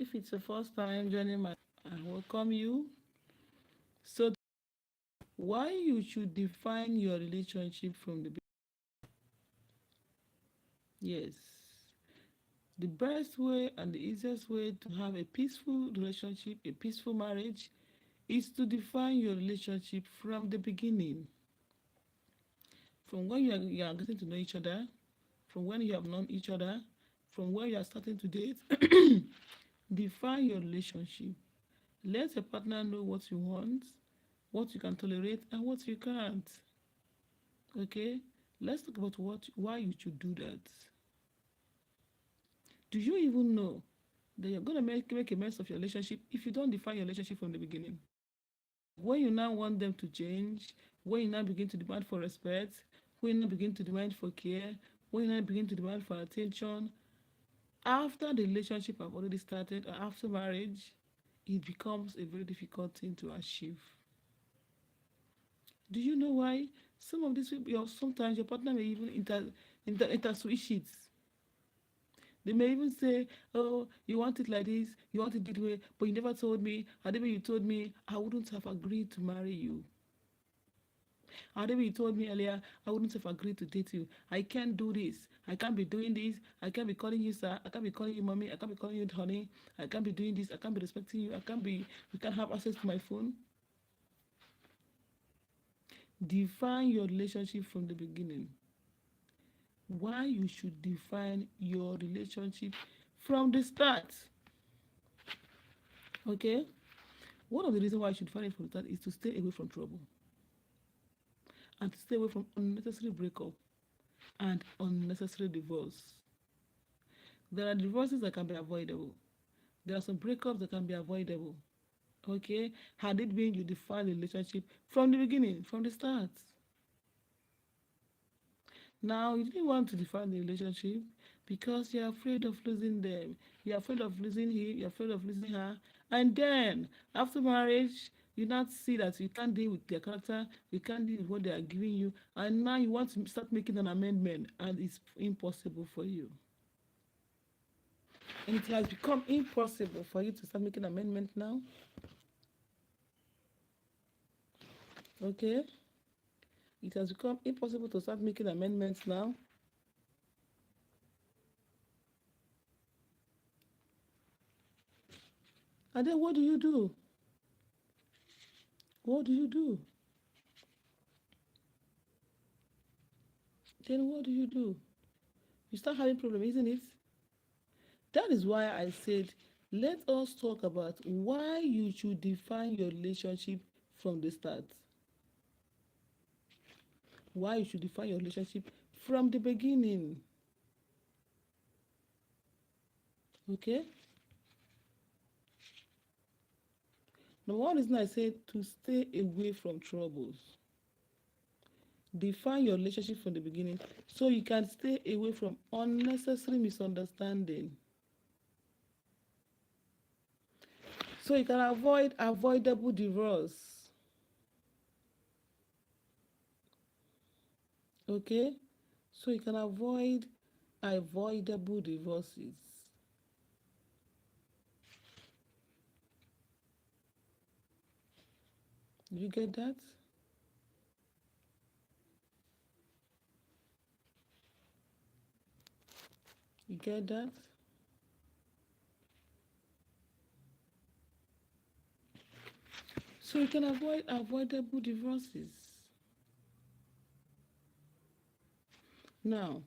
If it's the first time joining I welcome you. So, why you should define your relationship from the beginning? Yes, the best way and the easiest way to have a peaceful relationship, a peaceful marriage, is to define your relationship from the beginning. From when you are getting to know each other, from when you have known each other, from when you are starting to date, define your relationship. Let your partner know what you want, what you can tolerate, and what you can't. Okay? Let's talk about why you should do that. Do you even know that you're gonna make a mess of your relationship if you don't define your relationship from the beginning? When you now want them to change, when you now begin to demand for respect, when you now begin to demand for care, when you now begin to demand for attention, after the relationship have already started or after marriage, it becomes a very difficult thing to achieve. Do you know why? Some of these people, sometimes your partner may even switch it. They may even say, "Oh, you want it like this, you want it this way, but you never told me. Had you told me, I wouldn't have agreed to marry you. Had you told me earlier, I wouldn't have agreed to date you. I can't do this. I can't be doing this. I can't be calling you sir. I can't be calling you mommy. I can't be calling you honey. I can't be doing this. I can't be respecting you. You can't have access to my phone." Define your relationship from the beginning. Why you should define your relationship from the start. Okay? One of the reasons why you should define it from the start is to stay away from trouble and to stay away from unnecessary breakup and unnecessary divorce. There are divorces that can be avoidable. There are some breakups that can be avoidable. Okay? Had it been you define the relationship from the beginning, from the start. Now, you didn't want to define the relationship because you're afraid of losing them. You're afraid of losing him. You're afraid of losing her. And then, after marriage, you not see that you can't deal with their character. You can't deal with what they are giving you. And now you want to start making an amendment. And it's impossible for you. And it has become impossible for you to start making amendment now. Okay? It has become impossible to start making amendments now. And then what do you do? What do you do? Then what do you do? You start having problems, isn't it? That is why I said, let us talk about why you should define your relationship from the start. Why you should define your relationship from the beginning. Okay? Number one reason I said to stay away from troubles. Define your relationship from the beginning so you can stay away from unnecessary misunderstanding. So you can avoid avoidable divorce. Okay? So you can avoid avoidable divorces. You get that? You get that? So you can avoid avoidable divorces. Now,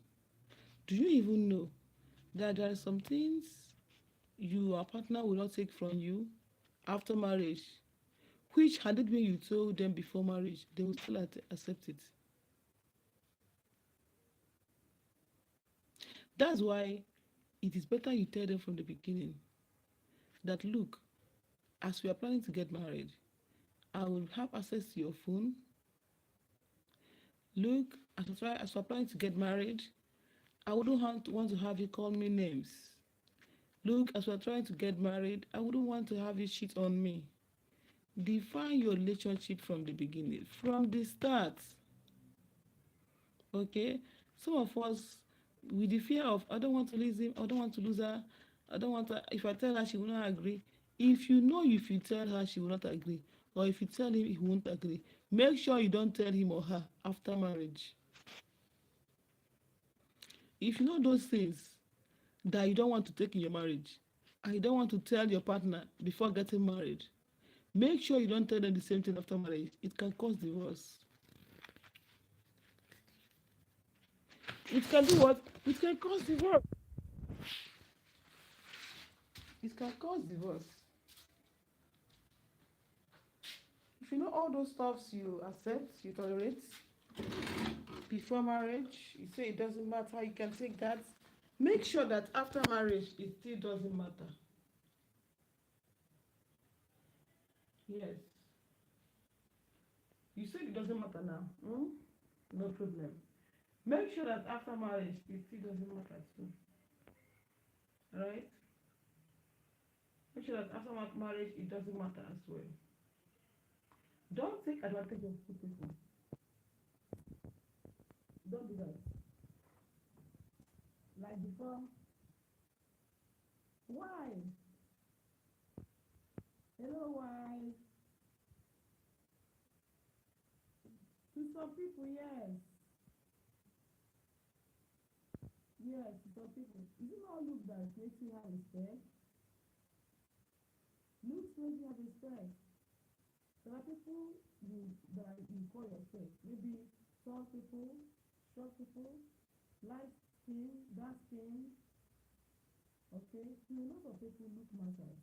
do you even know that there are some things your partner will not take from you after marriage, which had it been you told them before marriage, they will still accept it. That's why it is better you tell them from the beginning that, look, as we are planning to get married, I will have access to your phone. Look, as we're planning to get married, I wouldn't want to have you call me names. Look, as we're trying to get married, I wouldn't want to have you cheat on me. Define your relationship from the beginning, from the start. Okay? Some of us, with the fear of, I don't want to lose him, I don't want to lose her, I don't want her. If I tell her, she will not agree. If you know, if you tell her, she will not agree, or if you tell him, he won't agree, make sure you don't tell him or her after marriage. If you know those things that you don't want to take in your marriage, and you don't want to tell your partner before getting married, make sure you don't tell them the same thing after marriage. It can cause divorce. It can do what? It can cause divorce. It can cause divorce. If you know all those stuffs you accept, you tolerate before marriage, you say it doesn't matter, you can take that. Make sure that after marriage, it still doesn't matter. Yes. You said it doesn't matter now. Hmm? No problem. Make sure that after marriage, it still doesn't matter too. Right? Make sure that after marriage, it doesn't matter as well. Don't take advantage of people. Don't do that. Like before, why? Hello, why? To some people, yes. Yes, to some people. Is it not look that makes you have respect? Looks makes you have respect. There are people that you call yourself. Maybe tall people, short people, light skin, dark skin. Okay? To a lot of people, look matters.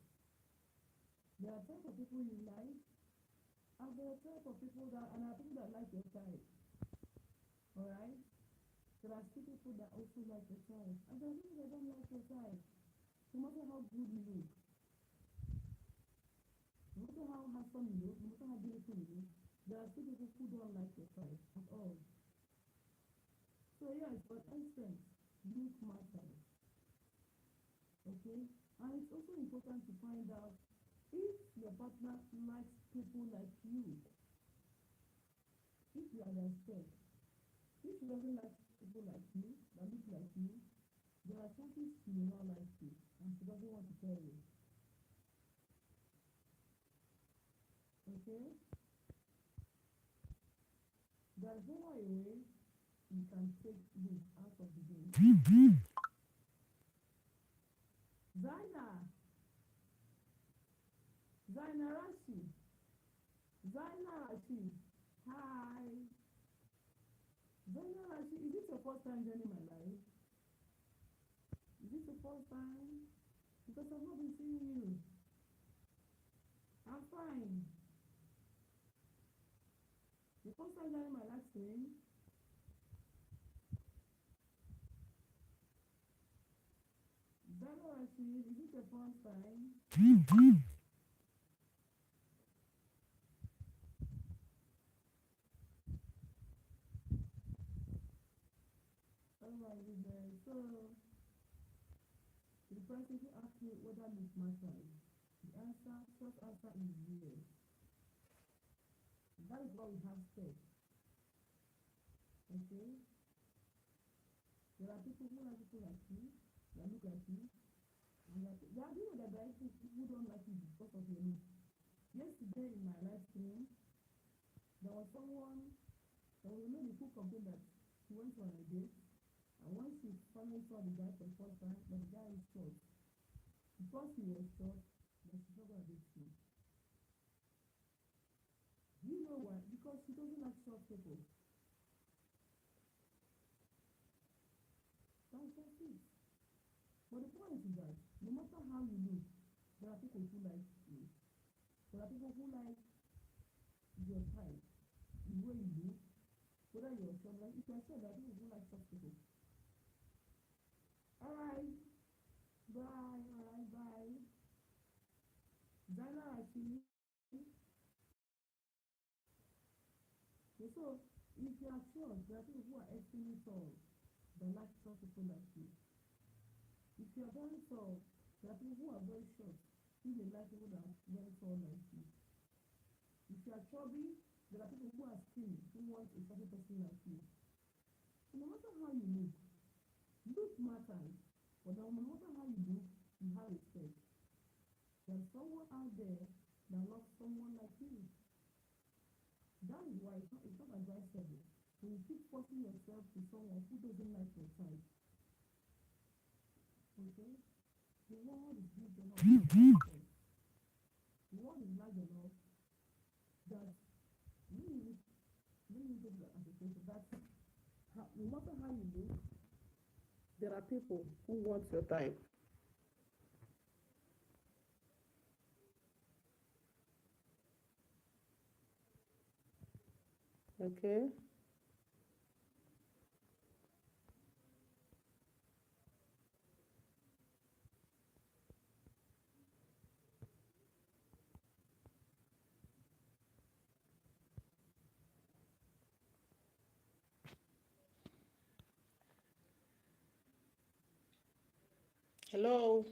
There are type of people you like, and there are type of people that like your type. Alright? There are still people that also like your type. And there are people that don't like your type. No matter how good you look, no matter how handsome you look, no matter how beautiful you look, there are still people who don't like your type at all. So yes, for instance, look matters. Okay? And it's also important to find out if your partner likes people like you, if you understand. If she doesn't like people like you, that look like you, there are chances she will not like you, and she doesn't want to tell you. Okay? There's no way you can take this out of the game. Zaina, Zaina Rashi, Zaina Rashi. Hi. Zaina Rashi, is it your first time joining my life? Is it your first time? Because I've not been seeing you. I'm fine. The first time joining my live stream. Zaina Rashi, is it your first time? Oh my goodness. So, the person who asked me whether Miss matters, the answer, short answer is yes. That is what we have said. Okay? There are people who like people like you, that look like you, and that there are people that are people who don't like you because of your look. Yesterday in my live stream, there was someone, there was a lady who complained that she went on a date, and when she finally saw the guy for the first time, the guy is short. Because he was short, but she's not gonna date him. Do you know why? Because she doesn't like short people. That's just it. But the point is that no matter how you look, there are people who like you. There are people who like your type, the way you look, whether you're short, like if you're short, there are people who like short people. Alright, bye, alright, bye. Zaina actually. So if you are short, there are people who are extremely tall that like short people like you. If you are very tall, there are people who are very short who may like people that are very tall like you. If you are chubby, there are people who are skinny who want a chubby person like you. So no matter how you look matters. But no matter how you look, you have respect. There's someone out there that loves someone like you. That is why it's not advisable when you keep forcing yourself to someone who doesn't like your type. Okay? The world is big enough for us. The world is large enough that we let me get that as a question that no matter how you look, there are people who want your type. Okay? Hello.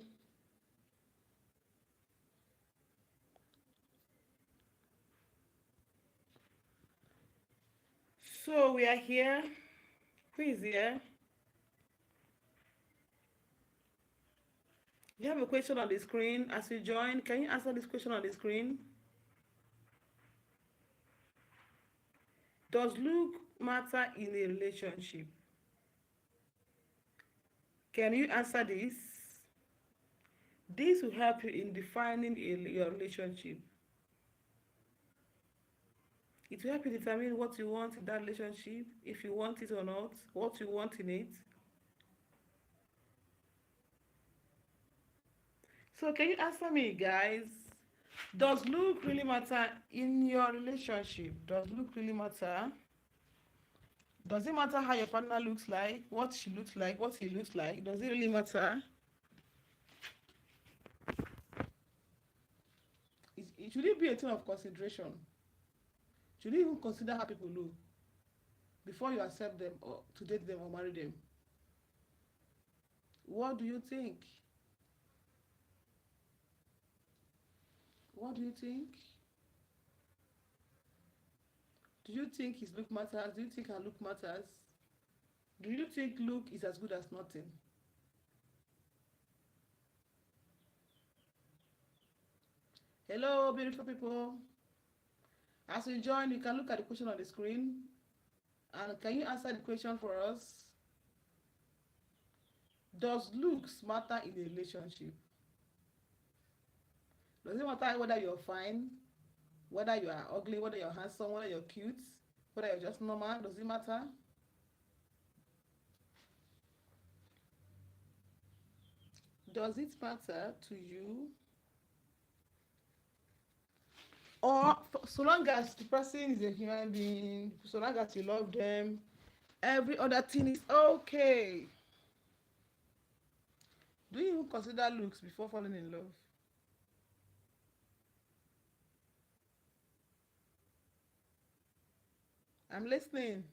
So we are here. Who is here? You have a question on the screen as you join. Can you answer this question on the screen? Does look matter in a relationship? Can you answer this? This will help you in defining your relationship. It will help you determine what you want in that relationship, if you want it or not, what you want in it. So can you answer me, guys? Does look really matter in your relationship? Does look really matter? Does it matter how your partner looks like, what she looks like, what he looks like? Does it really matter? Should it be a thing of consideration? Should you even consider how people look before you accept them or to date them or marry them? What do you think? What do you think? Do you think his look matters? Do you think her look matters? Do you think look is as good as nothing? Hello, beautiful people. As you join, you can look at the question on the screen. And can you answer the question for us? Does looks matter in a relationship? Does it matter whether you're fine, whether you are ugly, whether you're handsome, whether you're cute, whether you're just normal? Does it matter? Does it matter to you? Or so long as the person is a human being, so long as you love them, every other thing is okay. Do you even consider looks before falling in love? I'm listening.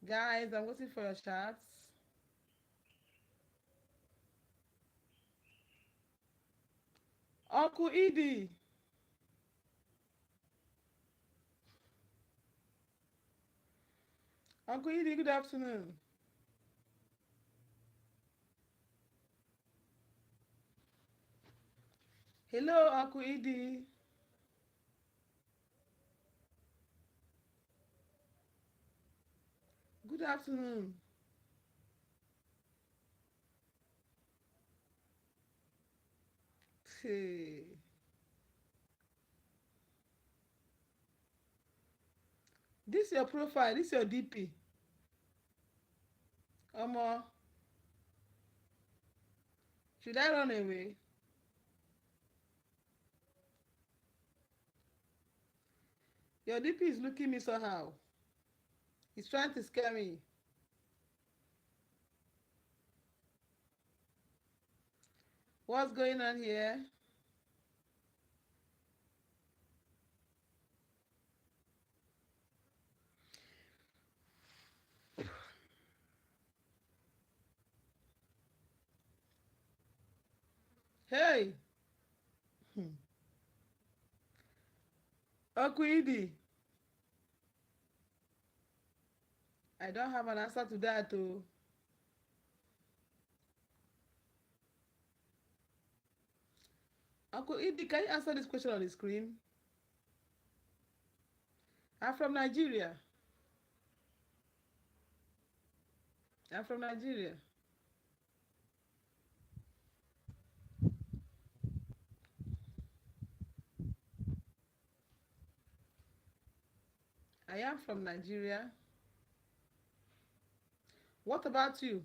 Guys, I'm waiting for your chats. Uncle Edie. Uncle Edie, good afternoon. Hello, Uncle Edie. Good afternoon. Hey. This your profile, this your DP. Omo, should I run away? Your DP is looking me somehow. He's trying to scare me. What's going on here? Hey, Uncle Edie. I don't have an answer to that, oh. Uncle Idi, can you answer this question on the screen? I'm from Nigeria. I'm from Nigeria. I am from Nigeria. What about you?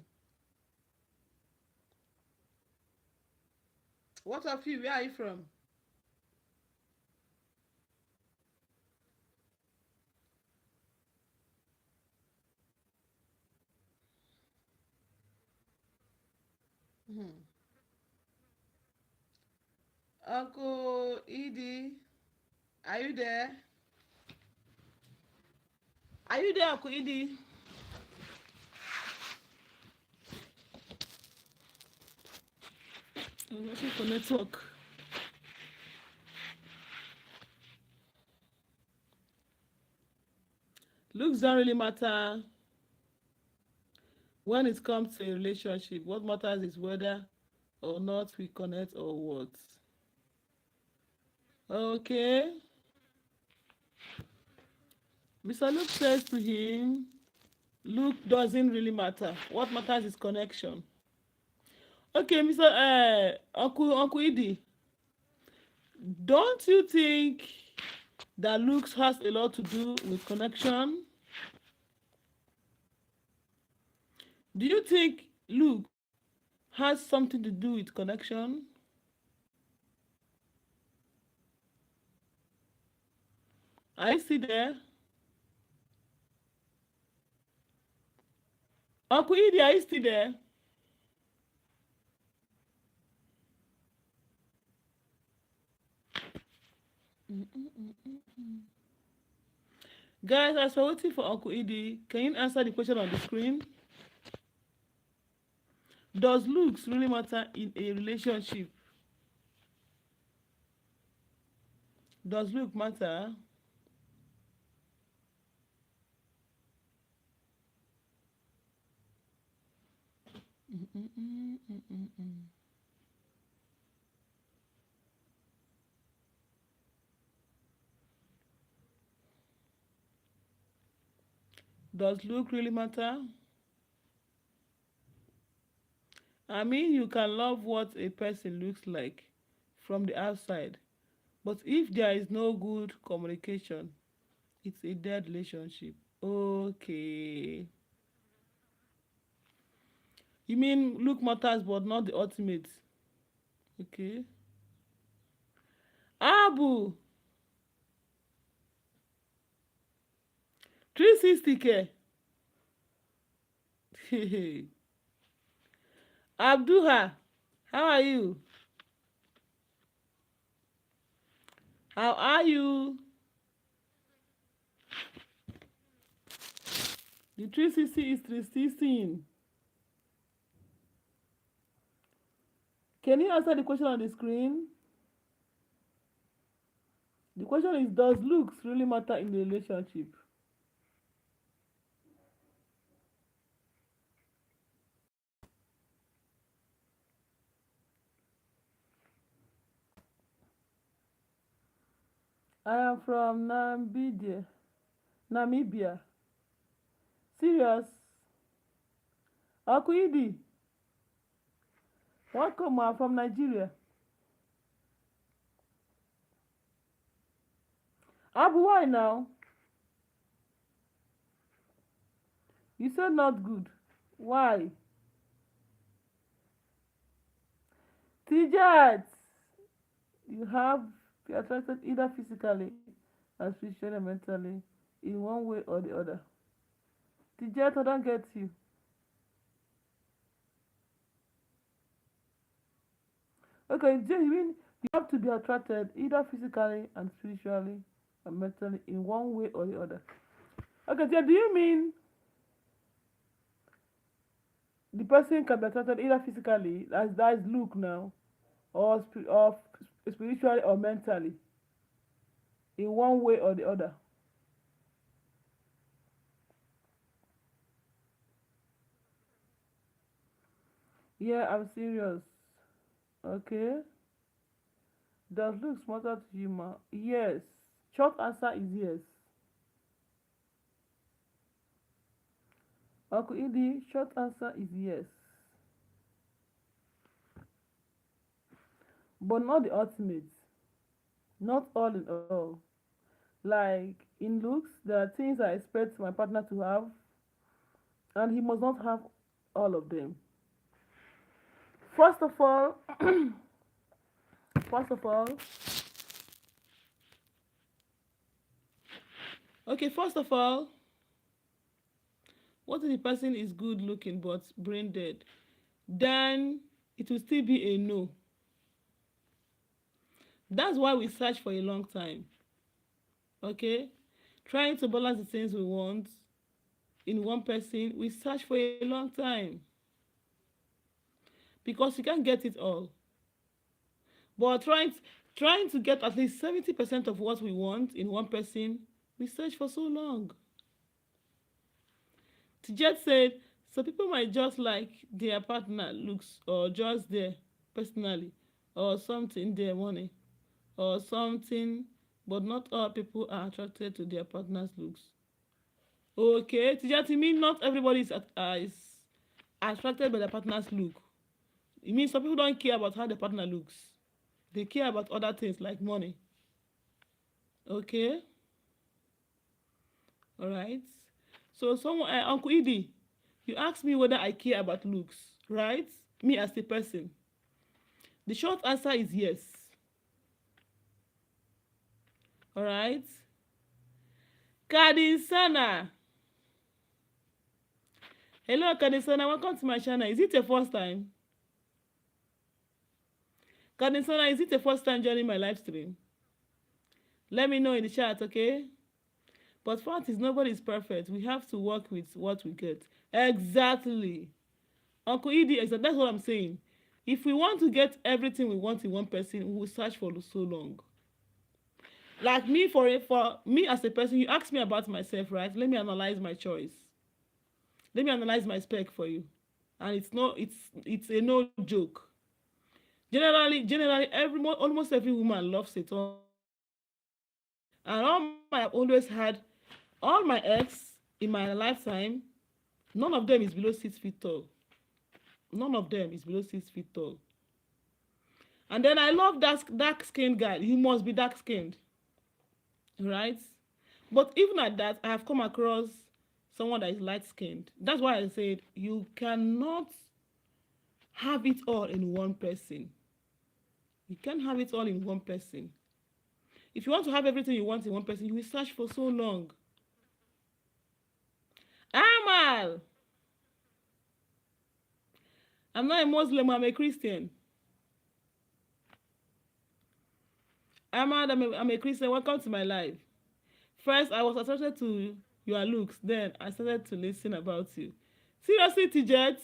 What of you? Where are you from? Hmm. Uncle Edie, are you there? Are you there, Uncle Edie? I'm waiting for network. Looks don't really matter when it comes to a relationship. What matters is whether or not we connect or what. Okay. Mr. Luke says to him, look doesn't really matter. What matters is connection. Okay, Mr. Uncle Idi, don't you think that looks has a lot to do with connection? Do you think look has something to do with connection? Are you still there? Uncle Idi, are you still there? Guys, as we're waiting for Uncle Idi, can you answer the question on the screen? Does looks really matter in a relationship? Does look matter? Does look really matter? I mean, you can love what a person looks like from the outside, but if there is no good communication, it's a dead relationship. Okay. You mean look matters but not the ultimate? Okay. Abu, 360 k. Abduha, how are you? How are you? The 360 is 316. Can you answer the question on the screen? The question is, does looks really matter in the relationship? I am from Namibia. Namibia. Serious? Akuidi. Welcome, I'm from Nigeria. Abu, why now? You said not good. Why? Tijat, you have been attracted either physically and spiritually and mentally in one way or the other. Tijat, I don't get you. Okay, you mean you have to be attracted either physically and spiritually and mentally in one way or the other. Okay, Tia, do you mean the person can be attracted either physically, as that is look now, or spiritually or mentally in one way or the other? Yeah, I'm serious. Okay. Does looks matter to you, ma? Yes. Short answer is yes. Uncle Idi, short answer is yes. But not the ultimate. Not all in all. Like in looks, there are things I expect my partner to have, and he must not have all of them. First of all, first of all, okay, first of all, what if the person is good looking but brain dead? Then it will still be a no. That's why we search for a long time. Okay? Trying to balance the things we want in one person, we search for a long time because you can't get it all. But trying to get at least 70% of what we want in one person, we search for so long. Tijet said, so people might just like their partner looks or just their personally or something their money or something, but not all people are attracted to their partner's looks. Okay, Tijet, you mean not everybody is attracted by their partner's look? It means some people don't care about how the partner looks. They care about other things like money. Okay, all right. So someone, Uncle Edie, you asked me whether I care about looks, right? Me as a person. The short answer is yes. All right. Kadinsana. Hello, Kadinsana. Welcome to my channel. Is it your first time? Kadinsana, is it your first time joining my live stream? Let me know in the chat, okay? But fact is, nobody is perfect. We have to work with what we get. Exactly. Uncle Edie, that's what I'm saying. If we want to get everything we want in one person, we will search for so long. Like me, for me as a person, you ask me about myself, right? Let me analyze my choice. Let me analyze my spec for you. And it's a no joke. Generally, almost every woman loves a tall man. And all my ex in my lifetime, none of them is below 6 feet tall. None of them is below 6 feet tall. And then I love that dark skinned guy. He must be dark skinned, right? But even at that, I have come across someone that is light skinned. That's why I said you cannot have it all in one person. You can't have it all in one person. If you want to have everything you want in one person, you will search for so long. Amal, I'm not a Muslim, I'm a Christian. Ahmad, I'm a Christian. Welcome to my life. First, I was attracted to your looks. Then, I started to listen about you. Seriously, Tijet?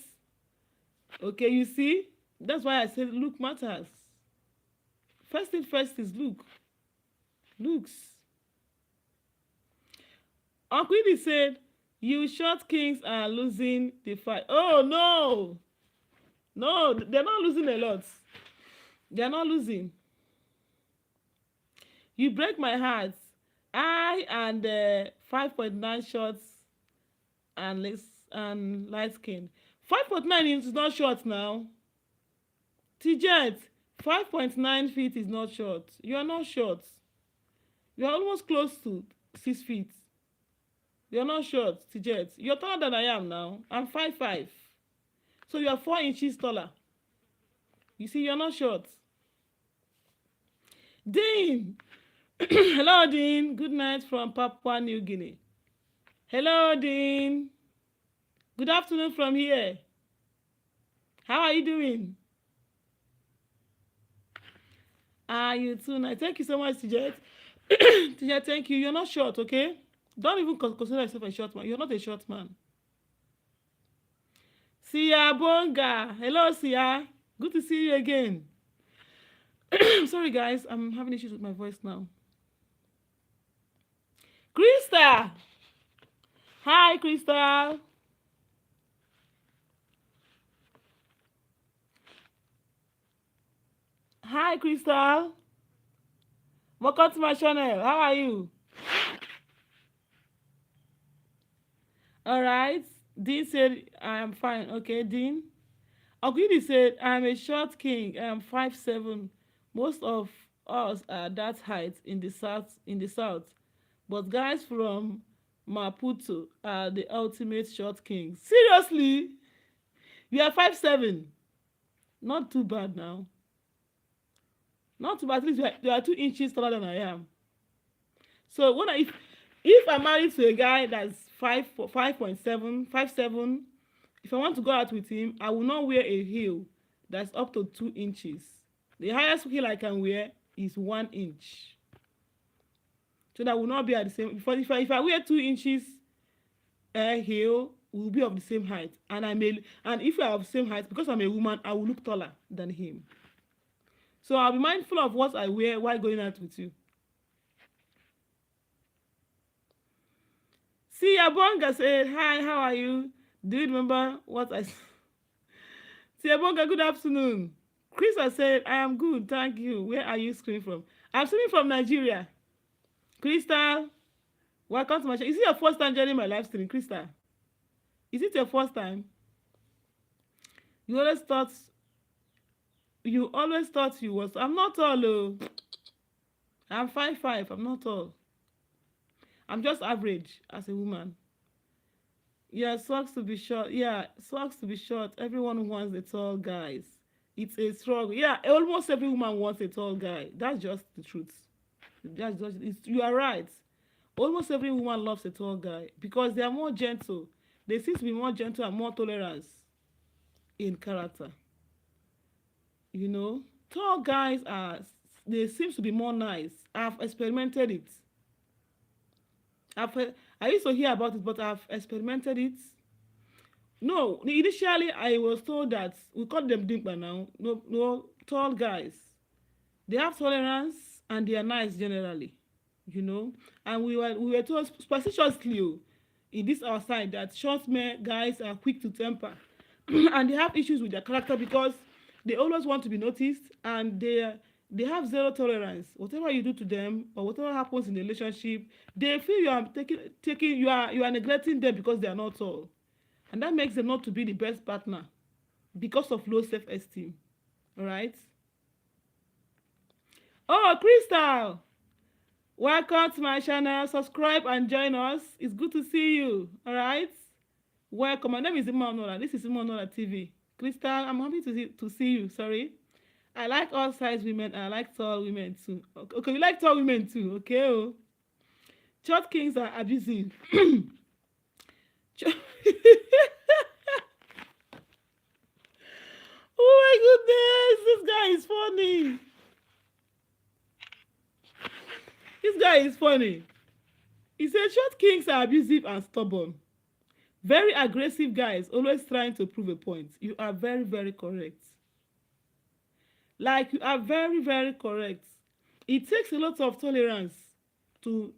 Okay, you see? That's why I said look matters. First thing first is look. Looks. Uncle Edie said, you short kings are losing the fight. Oh, no. No, they're not losing a lot. They're not losing. You break my heart. I and 5.9 shots and light skin. 5.9 is not short now. Tijet, 5.9 feet is not short. You are not short. You are almost close to 6 feet. You are not short, Tijet. You are taller than I am now. I'm 5'5". So you are 4 inches taller. You see, you are not short. Dean. Hello, Dean. Good night from Papua New Guinea. Hello, Dean. Good afternoon from here. How are you doing? You too nice. Thank you so much, Tijet. Tijet, thank you. You're not short, okay? Don't even consider yourself a short man. You're not a short man. Sia Bonga. Hello, Sia. Good to see you again. Sorry, guys. I'm having issues with my voice now. Krista. Hi, Krista. Hi, Crystal. Welcome to my channel. How are you? All right. Dean said, I am fine. Okay, Dean. Ogidi said, I am a short king. I am 5'7". Most of us are that height in the south. But guys from Maputo are the ultimate short kings. Seriously? You are 5'7". Not too bad now. Not too bad. At least you are 2 inches taller than I am. So if I'm married to a guy that's 5.7, 5'7", if I want to go out with him, I will not wear a heel that's up to 2 inches. The highest heel I can wear is 1 inch. So that will not be at the same. If I wear 2 inches heel, we'll be of the same height. And if we are of the same height, because I'm a woman, I will look taller than him. So I'll be mindful of what I wear while going out with you. See, Abonga said, hi, how are you? Do you remember what I said? See, Abonga, good afternoon. Krista said, I am good, thank you. Where are you screaming from? I'm screaming from Nigeria. Krista, welcome to my show. Is it your first time joining my live stream, Krista? Is it your first time? You always thought you was. I'm not tall, oh. I'm 5'5". I'm not tall. I'm just average as a woman. Yeah, socks to be short. Yeah, socks to be short. Everyone wants the tall guys. It's a struggle. Yeah, almost every woman wants a tall guy. That's just the truth. You are right. Almost every woman loves a tall guy because they are more gentle. They seem to be more gentle and more tolerant in character. You know, tall guys they seem to be more nice. I've experimented it. I used to hear about it, but I've experimented it. No, initially I was told that we call them dimpa now. No, tall guys. They have tolerance and they are nice generally, you know. And we were told specifically in this our side that short men guys are quick to temper, and they have issues with their character because they always want to be noticed and they have zero tolerance. Whatever you do to them or whatever happens in the relationship, they feel you are taking you are neglecting them because they are not tall, and that makes them not to be the best partner because of low self-esteem. All right. Oh, Crystal, welcome to my channel. Subscribe and join us. It's good to see you. All right. Welcome. My name is Mma Onuorah. This is Mma Onuorah TV. Crystal, I'm happy to see you. Sorry. I like all size women and I like tall women too. Okay, you like tall women too. Okay. Oh. Short kings are abusive. Oh my goodness, this guy is funny. This guy is funny. He said short kings are abusive and stubborn. Very aggressive guys, always trying to prove a point. You are very, very correct. Like, you are very, very correct. It takes a lot of tolerance to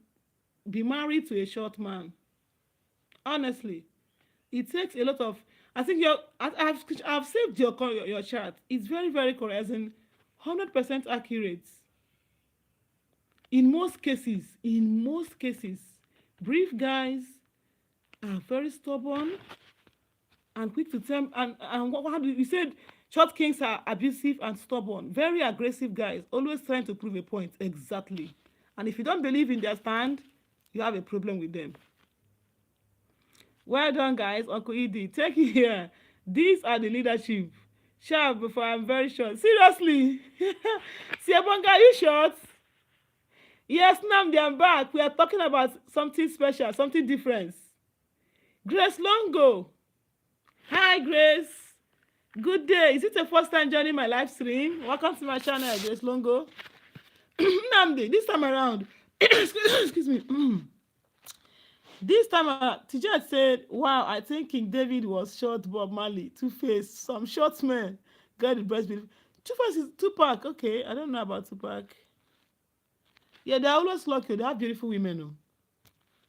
be married to a short man. Honestly, it takes a lot of. I think I've saved your chart. It's very, very correct, as in 100% accurate. In most cases, brief guys are very stubborn and quick to temper. And what you said, short kings are abusive and stubborn, very aggressive guys, always trying to prove a point. Exactly. And if you don't believe in their stand, you have a problem with them. Well done, guys. Uncle Edie, take it here. These are the leadership. Sharp before I'm very short. Seriously. Siabonga, are you short? Yes, Namdi, I'm back. We are talking about something special, something different. Grace Longo. Hi, Grace. Good day. Is it the first time joining my live stream? Welcome to my channel, Grace Longo. Namdi, this time around, excuse me. This time around, Tijet said, wow, I think King David was short, Bob Marley, Two-Face, some short men got the best belief. Two-Face is Tupac. Okay, I don't know about Tupac. Yeah, they're always lucky. They have beautiful women, no?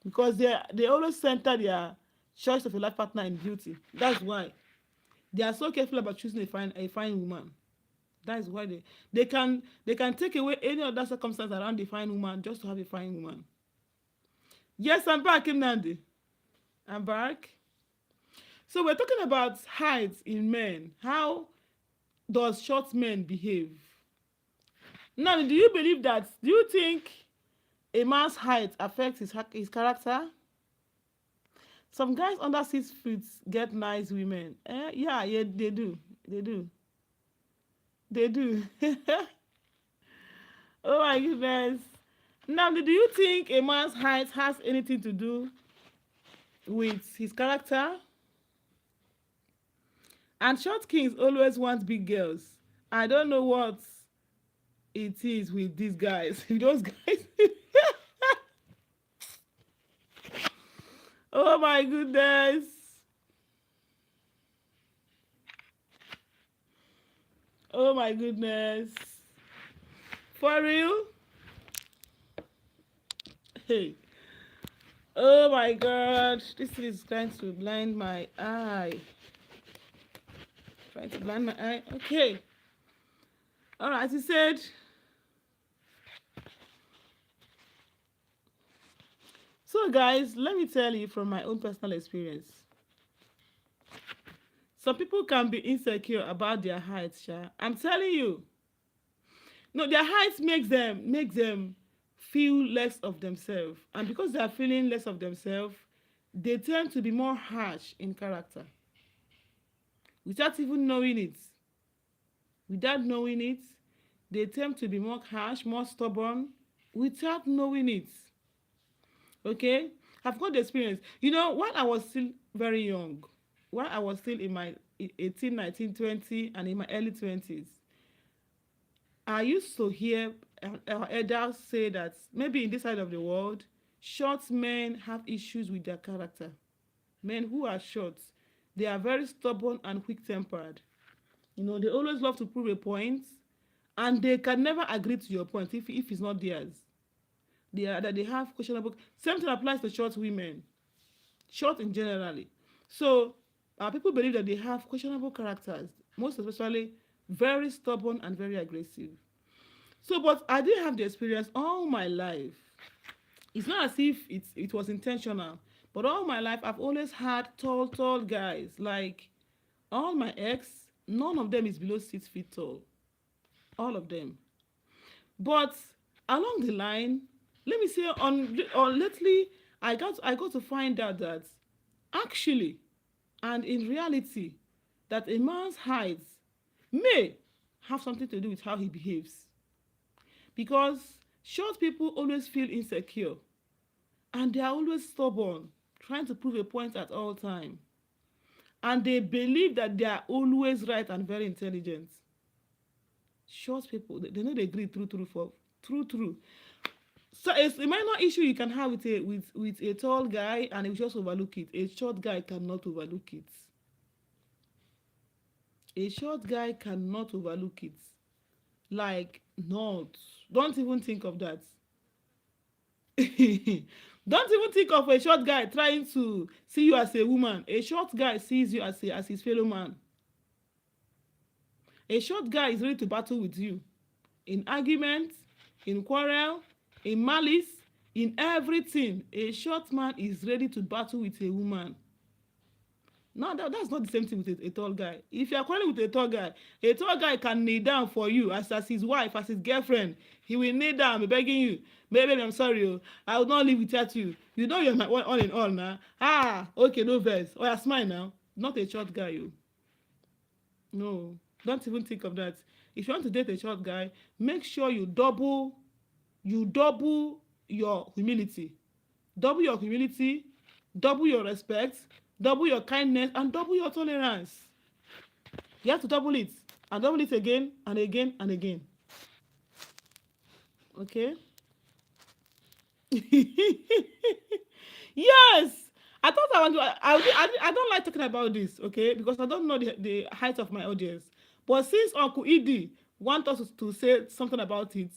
Because they always center their choice of a life partner in beauty. That's why they are so careful about choosing a fine woman. That is why they can take away any other circumstance around the fine woman just to have a fine woman. Yes, I'm back, Nandi. I'm back. So we're talking about height in men. How does short men behave? Now, do you believe that? Do you think a man's height affects his character? Some guys under 6 feet get nice women. Yeah, yeah, they do. They do. They do. Oh my goodness. Now, do you think a man's height has anything to do with his character? And short kings always want big girls. I don't know what it is with these guys. Those guys. Oh my goodness. Oh my goodness. For real? Hey. Oh my god. This is trying to blind my eye. Trying to blind my eye. Okay. Alright, as you said. So guys, let me tell you from my own personal experience. Some people can be insecure about their height, Sha. I'm telling you. No, their height makes them feel less of themselves. And because they are feeling less of themselves, they tend to be more harsh in character. Without even knowing it. Without knowing it, they tend to be more harsh, more stubborn, without knowing it. Okay? I've got the experience. While I was still very young, while I was still in my 18, 19, 20, and in my early 20s, I used to hear our elders say that maybe in this side of the world, short men have issues with their character. Men who are short, they are very stubborn and quick-tempered. They always love to prove a point, and they can never agree to your point if it's not theirs. They have questionable. Same thing applies to short women, short in generally. So people believe that they have questionable characters, most especially very stubborn and very aggressive. So, but I didn't have the experience all my life. It's not as if it was intentional, but all my life I've always had tall guys. Like all my ex, none of them is below 6 feet tall. All of them. But along the line, let me say on lately, I got to find out that actually, and in reality, that a man's height may have something to do with how he behaves. Because short people always feel insecure, and they are always stubborn, trying to prove a point at all time. And they believe that they are always right and very intelligent. Short people, they know they agree true. So it's a minor issue you can have with a tall guy, and you just overlook it. A short guy cannot overlook it. A short guy cannot overlook it. Like, not. Don't even think of that. Don't even think of a short guy trying to see you as a woman. A short guy sees you as his fellow man. A short guy is ready to battle with you in argument, in quarrel, in malice, in everything. A short man is ready to battle with a woman. No, that's not the same thing with a tall guy. If you are quarreling with a tall guy can kneel down for you as his wife, as his girlfriend. He will kneel down, be begging you, baby, I'm sorry, I will not live without you. You know you're my all in all now. Okay, no verse. Oh, yeah, smile now. Not a short guy, you. No, don't even think of that. If you want to date a short guy, make sure you double your humility. Double your humility, double your respect, double your kindness, and double your tolerance. You have to double it, and double it again and again and again. Okay? Yes! I thought I don't like talking about this, okay? Because I don't know the height of my audience. But since Uncle Edie wants us to say something about it,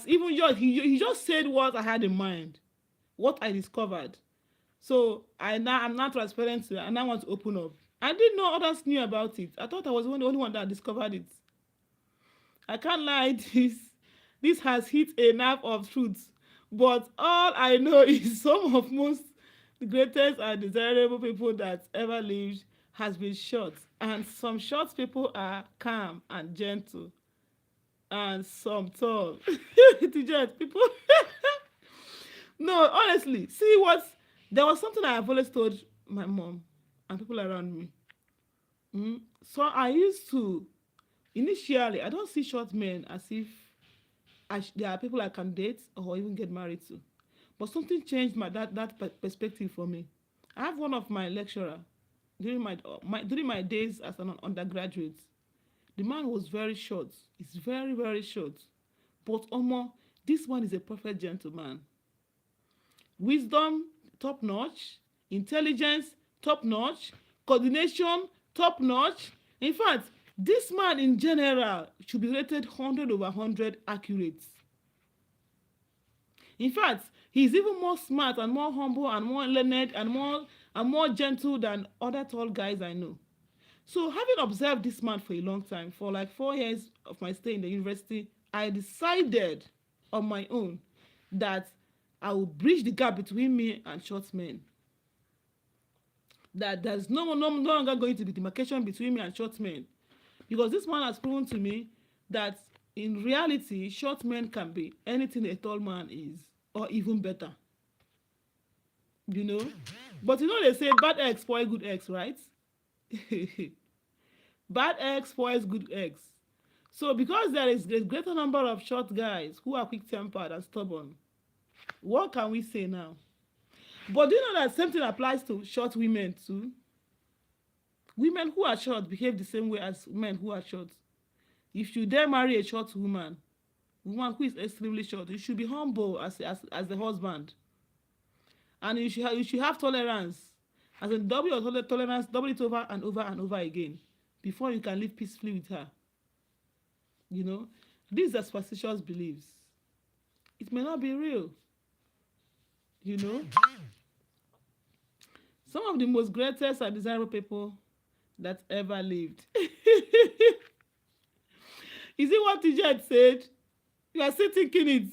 he just said what I had in mind, what I discovered. So I'm not transparent, and I want to open up. I didn't know others knew about it. I thought I was the only one that discovered it. I can't lie. This has hit a nerve of truth. But all I know is some of most the greatest and desirable people that ever lived has been short, and some short people are calm and gentle, and some tall. To just people. No, honestly, see what there was something I have always told my mom and people around me. So I used to initially I don't see short men as if there are people I can date or even get married to. But something changed that perspective for me. I have one of my lecturer during my days as an undergraduate. The man was very short. He's very very short. But Omo, this one is a perfect gentleman. Wisdom top notch, intelligence top notch, coordination top notch. In fact, this man in general should be rated 100 over 100 accurate. In fact, he's even more smart and more humble and more learned and more gentle than other tall guys I know. So having observed this man for a long time, for like 4 years of my stay in the university, I decided on my own that I will bridge the gap between me and short men. That there's no longer going to be demarcation between me and short men. Because this man has proven to me that in reality, short men can be anything a tall man is, or even better. You know? But you know they say bad eggs spoil good eggs, right? Bad eggs spoils good eggs. So because there is a greater number of short guys who are quick-tempered and stubborn, what can we say now? But do you know that same thing applies to short women too? Women who are short behave the same way as men who are short. If you dare marry a short woman who is extremely short, you should be humble as the husband. And you should have tolerance. As in double your tolerance, double it over and over and over again before you can live peacefully with her. You know, these are superstitious beliefs. It may not be real. You know, some of the most greatest and desirable people that ever lived. Is it what Tijet said? You are still thinking it.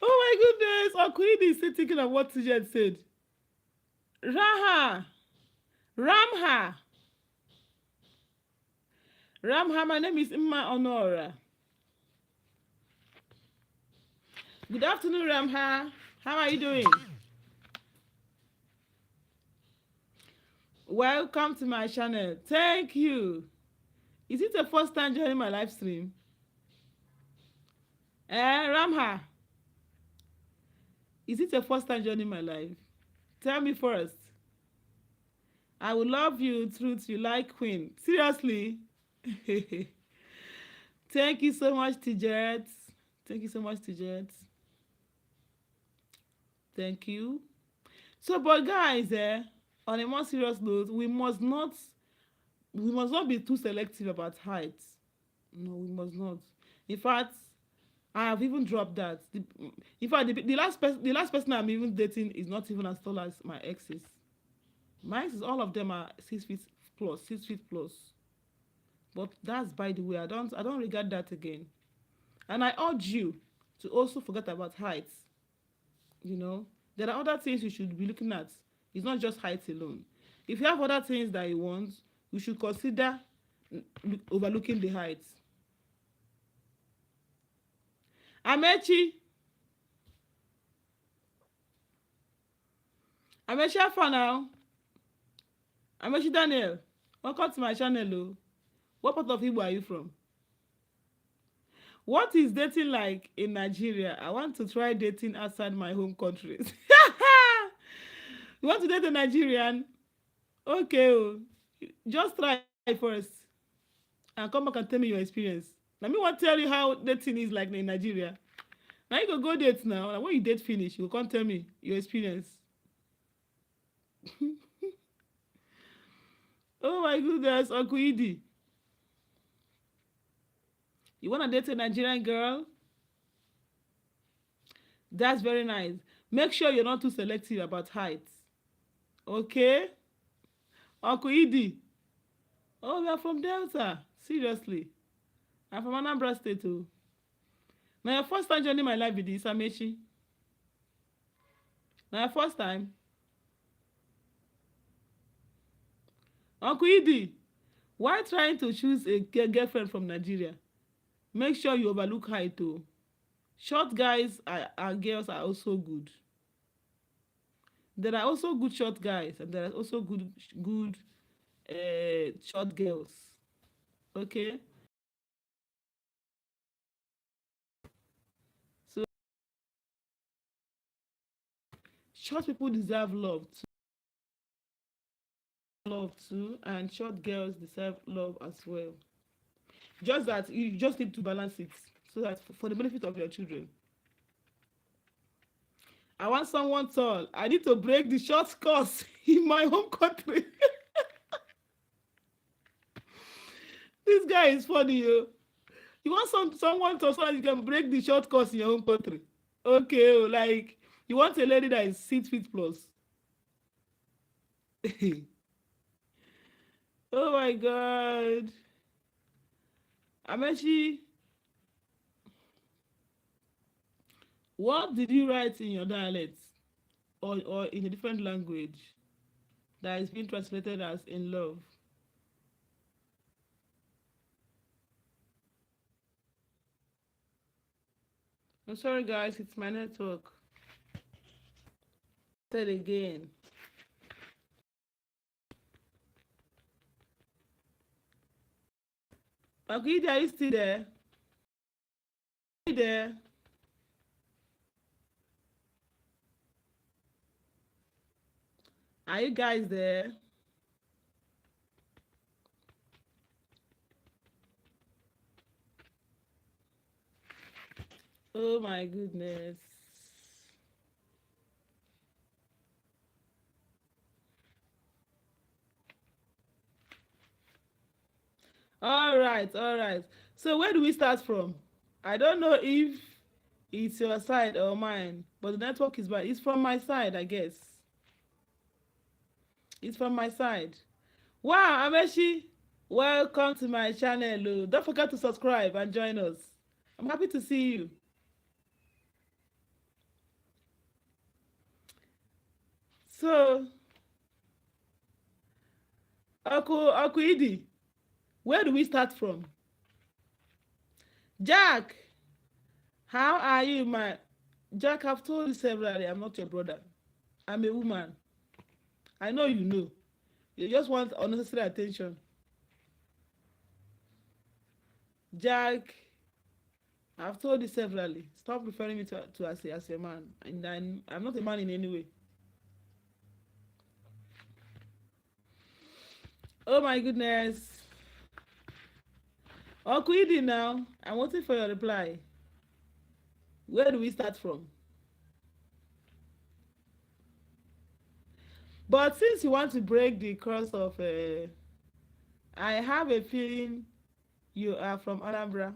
Oh my goodness, Okwidi is still thinking of what Tijet said. Raha, Ramha, Ramha, my name is Mma Onuorah. Good afternoon, Ramha. How are you doing? Welcome to my channel. Thank you. Is it the first time joining my live stream? Ramha, is it the first time joining my live? Tell me first. I will love you, truth. You like Queen. Seriously. Thank you so much, Tijet. Thank you so much, Tijet. Thank you. So, but guys, on a more serious note, we must not be too selective about height. No, we must not. In fact, I have even dropped that. In fact, the last person I'm even dating is not even as tall as my exes. My exes, all of them are 6 feet plus, 6 feet plus. But that's by the way. I don't regard that again. And I urge you to also forget about height. You know, there are other things you should be looking at. It's not just height alone. If you have other things that you want, you should consider overlooking the height. Amechi how far now? Amechi Daniel, welcome to my channel. Oh. What part of Igbo are you from? What is dating like in Nigeria? I want to try dating outside my home country. You want to date a Nigerian? Okay, oh. Just try first and come back and tell me your experience. Let me want to tell you how dating is like in Nigeria. Now you go date now. And when you date finish, you can't tell me your experience. Oh my goodness, Uncle Edie. You want to date a Nigerian girl? That's very nice. Make sure you're not too selective about height. Okay? Uncle Edie. Oh, we are from Delta. Seriously. I'm from Anambra State too. Na your first time joining my life be this, Amechi? Na your first time? Uncle Idi, why trying to choose a girlfriend from Nigeria? Make sure you overlook height too. Short guys and girls are also good. There are also good short guys and there are also good short girls. Okay? So short people deserve love too, and short girls deserve love as well. Just that you just need to balance it so that for the benefit of your children. I want someone tall. I need to break the short course in my home country. This guy is funny, yo. You want someone tall so that you can break the short course in your home country. Okay, like you want a lady that is 6 feet plus. Oh my God. Amechi, what did you write in your dialect or in a different language that is being translated as in love? I'm sorry, guys, it's my network. Said again. Akidi, are you still there? Are you there? Are you guys there? Oh my goodness. All right, all right. So where do we start from? I don't know if it's your side or mine, but the network is bad. It's from my side, I guess. It's from my side. Wow, Ameshi, welcome to my channel. Oh. Don't forget to subscribe and join us. I'm happy to see you. So, Uncle Idi, where do we start from? Jack, how are you, my Jack? I've told you severally, I'm not your brother. I'm a woman. I know you know. You just want unnecessary attention. Jack, I've told you severally. Stop referring me to as a man. And I'm not a man in any way. Oh my goodness. Uncle Idi now, I'm waiting for your reply. Where do we start from? But since you want to break the curse of, I have a feeling you are from Anambra.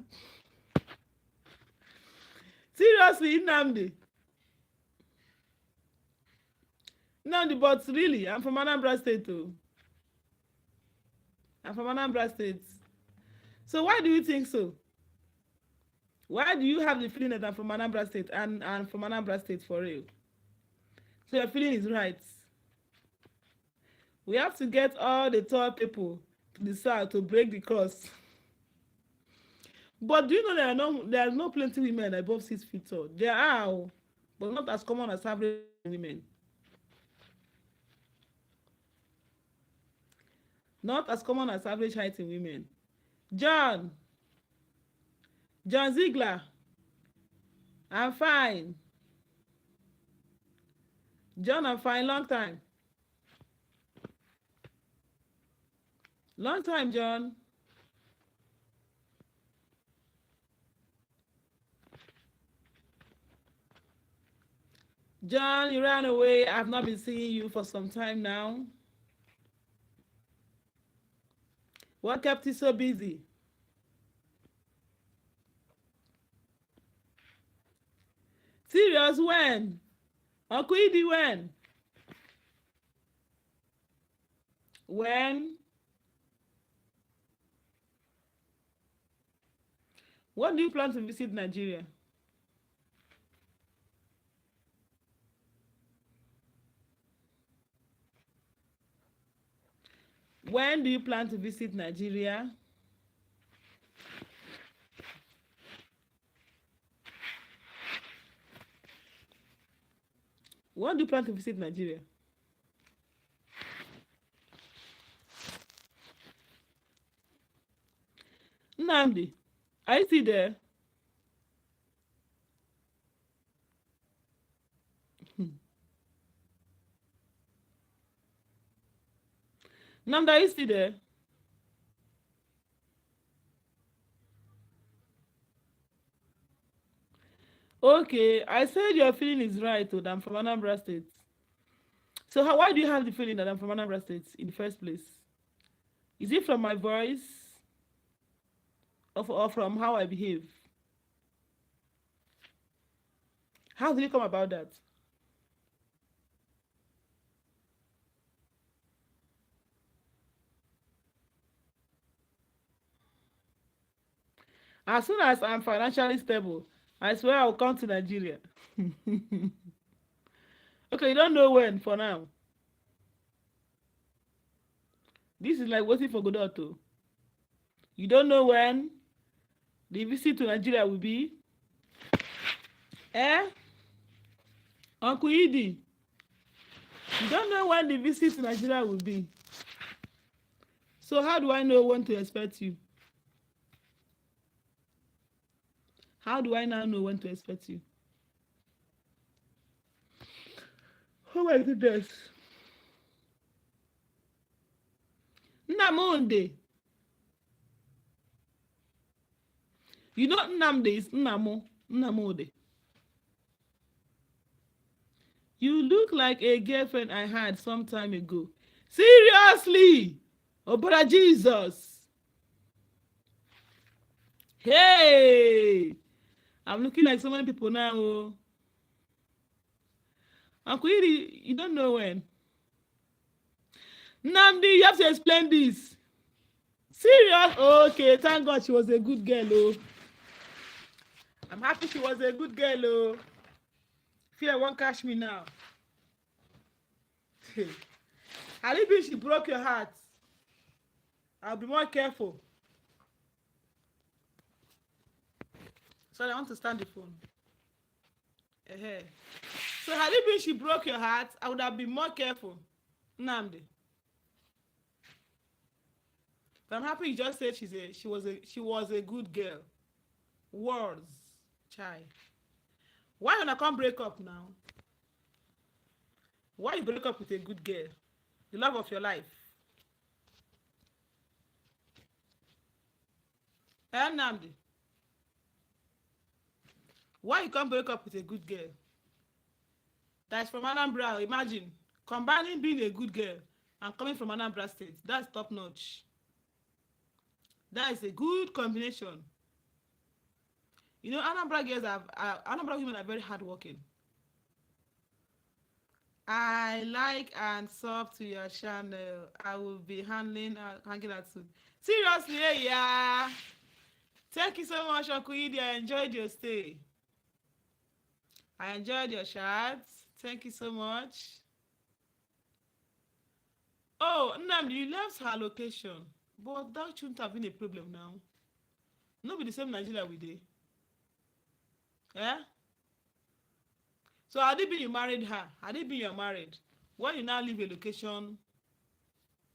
Seriously, Nnamdi. Nnamdi, but really, I'm from Anambra State too. I'm from Anambra State. So why do you think so? Why do you have the feeling that I'm from Anambra State and from Anambra State for real? So your feeling is right. We have to get all the tall people to the south to break the curse. But do you know there are no plenty women above 6 feet tall? There are, but not as common as average women. Not as common as average height in women. John Ziegler, I'm fine. John, I'm fine. Long time. Long time, John. John, you ran away. I've not been seeing you for some time now. What kept you so busy? Serious, when? Uncle Idi, when? When? When do you plan to visit Nigeria? When do you plan to visit Nigeria? When do you plan to visit Nigeria? Nnamdi, are you still there? Nnamdi, are you still there? Okay, I said your feeling is right, that I'm from Anambra State. So why do you have the feeling that I'm from Anambra State in the first place? Is it from my voice or from how I behave? How did you come about that? As soon as I'm financially stable, I swear I'll come to Nigeria. Okay, you don't know when for now. This is like waiting for Godot too. You don't know when the visit to Nigeria will be. Eh? Uncle Edie, you don't know when the visit to Nigeria will be. So how do I know when to expect you? How do I now know when to expect you? Oh my goodness. Nnamonde. You know Nnamdi is Nnamode. You look like a girlfriend I had some time ago. Seriously? Oh, brother Jesus. Hey! I'm looking like so many people now. Oh. Uncle Edie, you don't know when. Nnamdi, you have to explain this. Serious? Okay, thank God she was a good girl. Oh. I'm happy she was a good girl. Oh. Fear won't catch me now. Had it been she broke your heart, I'll be more careful. Sorry, I want to stand the phone. So had it been she broke your heart, I would have been more careful. Nnamdi. But I'm happy you just said she was a good girl. Words, child. Why when I can't break up now? Why you break up with a good girl? The love of your life. Nnamdi. Why you can't break up with a good girl? That's from Anambra. Imagine combining being a good girl and coming from Anambra State. That's top notch. That is a good combination. You know, Anambra women are very hardworking. I like and sub to your channel. I will be hanging out soon. Seriously, yeah. Thank you so much, Uncle Edie. I enjoyed your stay. I enjoyed your chat. Thank you so much. Oh, Nnamdi, you left her location. But that shouldn't have been a problem now. Not be the same Nigeria we did. Yeah? So had it been you married her? Had it been you're married? When you now leave a location,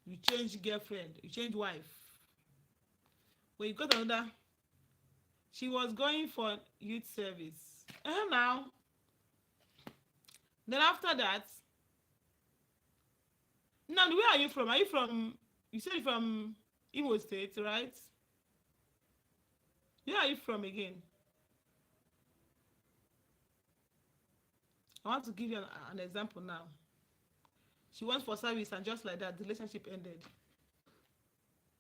you change girlfriend, you change wife. When you got another, she was going for youth service. Now. Then after that, now where are you from? Are you from, you said you're from Imo State, right? Where are you from again? I want to give you an example now. She went for service and just like that, the relationship ended.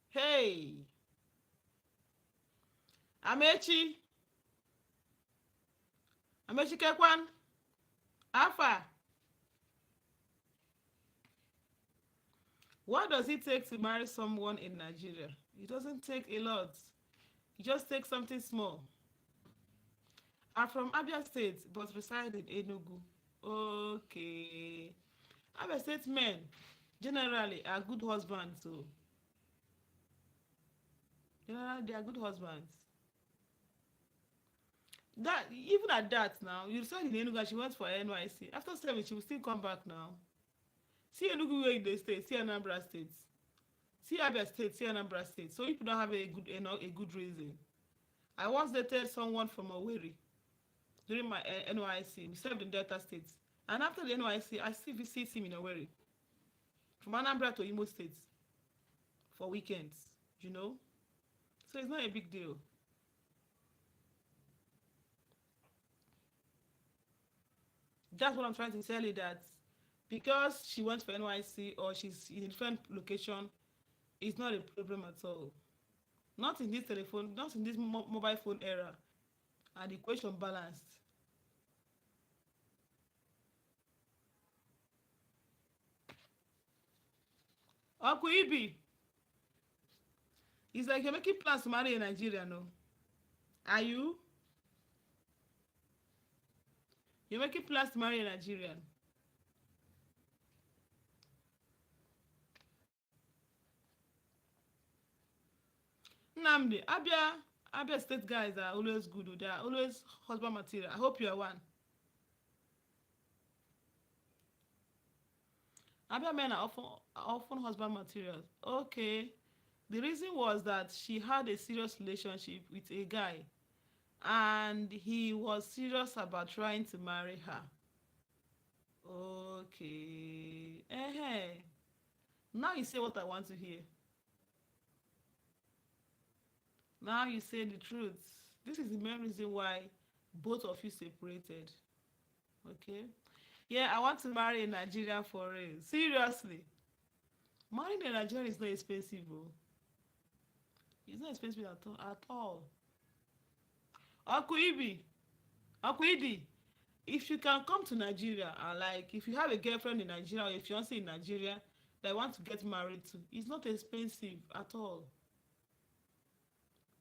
Hey! Amechi Kekwan! Alpha! What does it take to marry someone in Nigeria? It doesn't take a lot. You just take something small. I'm from Abia State, but reside in Enugu. Okay. Abia State men generally are good husbands, so generally they are good husbands. That even at that now, you reside in Enugu and she went for NYC. After 7, she will still come back now. See Enugu where they stay, see Anambra State. See Abia State, see Anambra State. So if you don't have a good reason. I once dated someone from Owerri during my NYC. We served in Delta State. And after the NYC, I still visit him in Owerri. From Anambra to Imo State for weekends, you know? So it's not a big deal. That's what I'm trying to tell you, that because she went for NYC or she's in a different location, it's not a problem at all. Not in this telephone, not in this mobile phone era. And the equation balanced. Uncle Ibi, it's like you're making plans to marry a Nigerian, no? Are you? You're making plans to marry a Nigerian. Nnamdi, Abia State guys are always good. They are always husband material. I hope you are one. Abia men are often husband materials. Okay. The reason was that she had a serious relationship with a guy and he was serious about trying to marry her. Okay. Now you say what I want to hear. Now you say the truth. This is the main reason why both of you separated. Okay. Yeah, I want to marry a Nigerian for real. Seriously. Marrying a Nigerian is not expensive, oh. It's not expensive at all. At all. Uncle Ibi, Uncle Idi, if you can come to Nigeria and like if you have a girlfriend in Nigeria or a fiance in Nigeria that want to get married to, it's not expensive at all.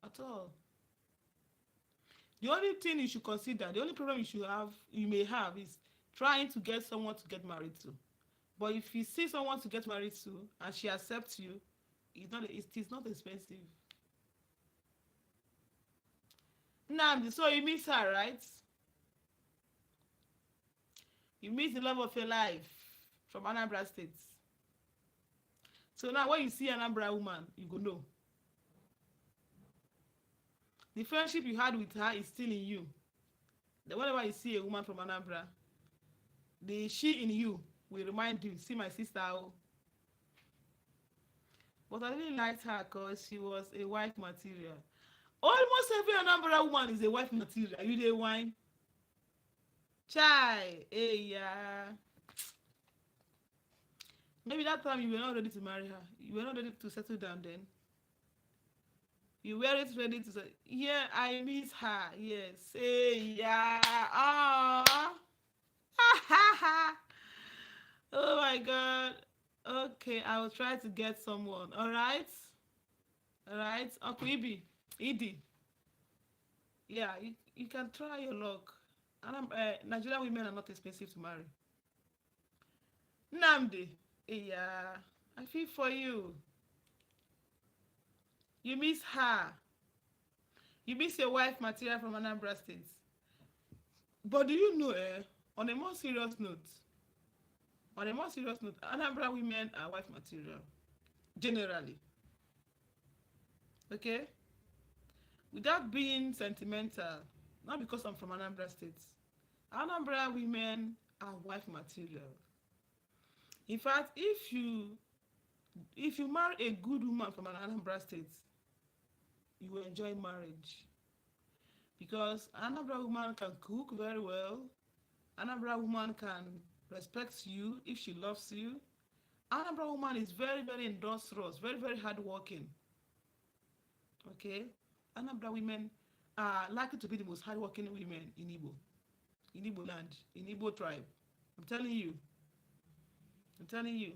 At all. The only thing you should consider, the only problem you may have is trying to get someone to get married to. But if you see someone to get married to and she accepts you, it is not expensive. Nnamdi, so you miss her, right? You miss the love of your life from Anambra State. So now when you see an Anambra woman, you go know. The friendship you had with her is still in you. Then whenever you see a woman from Anambra, the she in you will remind you, see my sister. Oh. But I really liked her because she was a wife material. Almost every Anambra woman is a wife material. You dey wine? Chai, hey yeah. Maybe that time you were not ready to marry her. You were not ready to settle down then. You weren't ready to say, yeah, I miss her. Yes. Hey yeah. Ah. Oh my god. Okay, I will try to get someone. Alright? Alright? Uncle Ibi. Idi. Yeah, you can try your luck. And Nigerian women are not expensive to marry. Nnamdi. Yeah, I feel for you. You miss her. You miss your wife material from Anambra State. But do you know, on a more serious note, Anambra women are wife material. Generally. Okay? Without being sentimental, not because I'm from Anambra State. Anambra women are wife material. In fact, if you marry a good woman from an Anambra State, you will enjoy marriage. Because Anambra woman can cook very well. Anambra woman can respect you if she loves you. Anambra woman is very, very industrious, very, very hardworking. Okay? Anambra women are likely to be the most hardworking women in Igbo land, in Igbo tribe. I'm telling you. I'm telling you.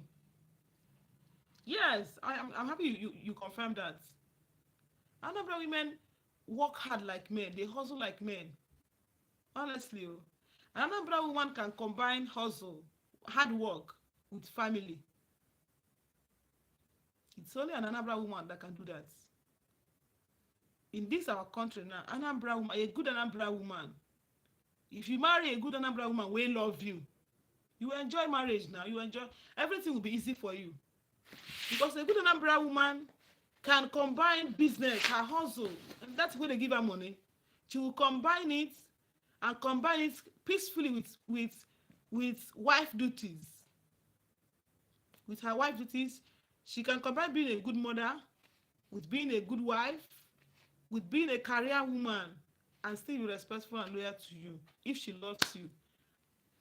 Yes, I'm happy you confirmed that. Anambra women work hard like men, they hustle like men. Honestly, oh. An Anambra woman can combine hustle, hard work with family. It's only an Anambra woman that can do that. In this our country now, Anambra woman, a good Anambra woman, if you marry a good Anambra woman wey love you, you enjoy marriage now. You enjoy, everything will be easy for you. Because a good Anambra woman can combine business, her hustle, and that's where they give her money. She will combine it peacefully with wife duties. With her wife duties, she can combine being a good mother with being a good wife, with being a career woman, and still be respectful and loyal to you if she loves you.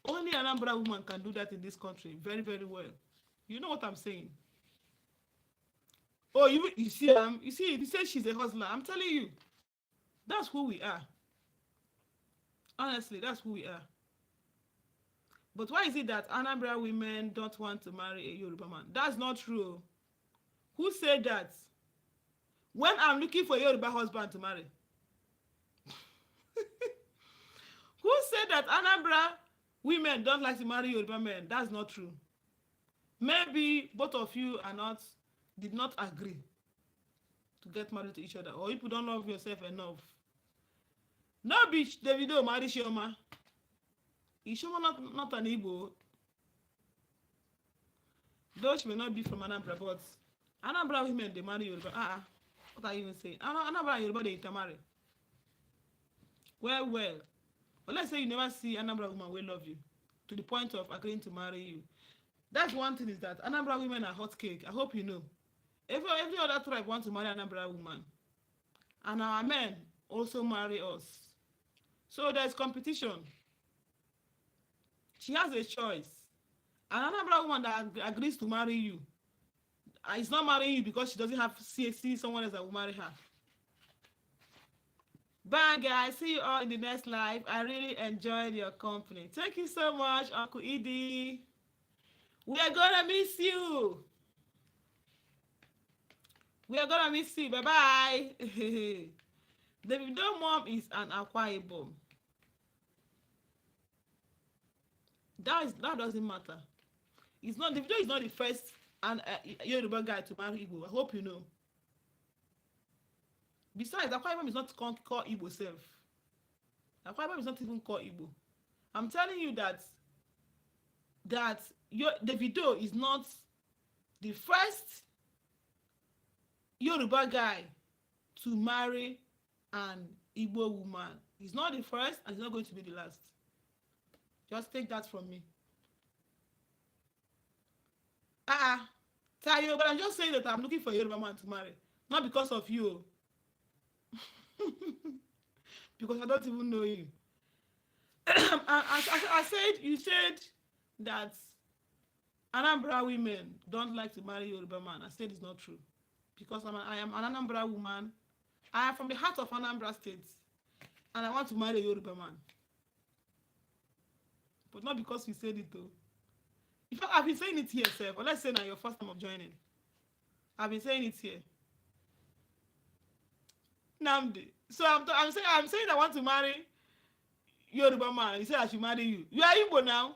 Only an Anambra woman can do that in this country very, very well. You know what I'm saying? Oh, you say she's a hustler. I'm telling you, that's who we are. Honestly, that's who we are. But why is it that Anambra women don't want to marry a Yoruba man? That's not true. Who said that? When I'm looking for a Yoruba husband to marry. Who said that Anambra women don't like to marry Yoruba men? That's not true. Maybe both of you did not agree to get married to each other, or if you don't love yourself enough. No bitch, Davido marry Chioma. Is Chioma not an Igbo? Though she may not be from Anambra, but Anambra women, they marry Yoruba. What are you even saying? Anambra and Yoruba, they intermarry. Well. But let's say you never see Anambra woman will love you to the point of agreeing to marry you. That's one thing, is that Anambra women are hot cake. I hope you know. Every other tribe wants to marry Anambra woman. And our men also marry us. So there's competition. She has a choice. An Anambra woman that agrees to marry you is not marrying you because she doesn't have see someone else that will marry her. Bye guys, see you all in the next live. I really enjoyed your company. Thank you so much, Uncle Edie. We are gonna miss you. We are gonna miss you. Bye bye. Davido mom is an Akwa Ibom. That doesn't matter. It's not, Davido is not the first Yoruba guy to marry Igbo. I hope you know. Besides, Akwa Ibom is not called Igbo self. Akwa Ibom is not even called Igbo. I'm telling you that Davido is not the first Yoruba guy to marry an Igbo woman. He's not the first, and he's not going to be the last. Just take that from me. Tayo, but I'm just saying that I'm looking for a Yoruba man to marry. Not because of you. Because I don't even know you. You said that Anambra women don't like to marry Yoruba man. I said it's not true. Because I am an Anambra woman. I am from the heart of Anambra State. And I want to marry a Yoruba man. But not because we said it though. In fact, I've been saying it here, sir. But let's say now your first time of joining. I've been saying it here. Namdi. So I'm saying I want to marry Yoruba man. You say I should marry you. You are Igbo now.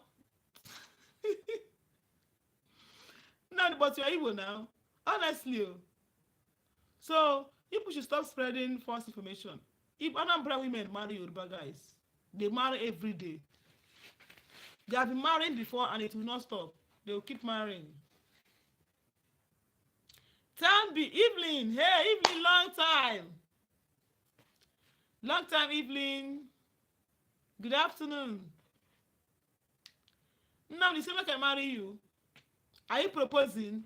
No, but you are Igbo now. Honestly. So people should stop spreading false information. If Anambra women marry Yoruba guys, they marry every day. They have been marrying before and it will not stop. They will keep marrying. Tambi, Evelyn. Hey, Evelyn, long time. Long time, Evelyn. Good afternoon. Now, the same can marry you. Are you proposing?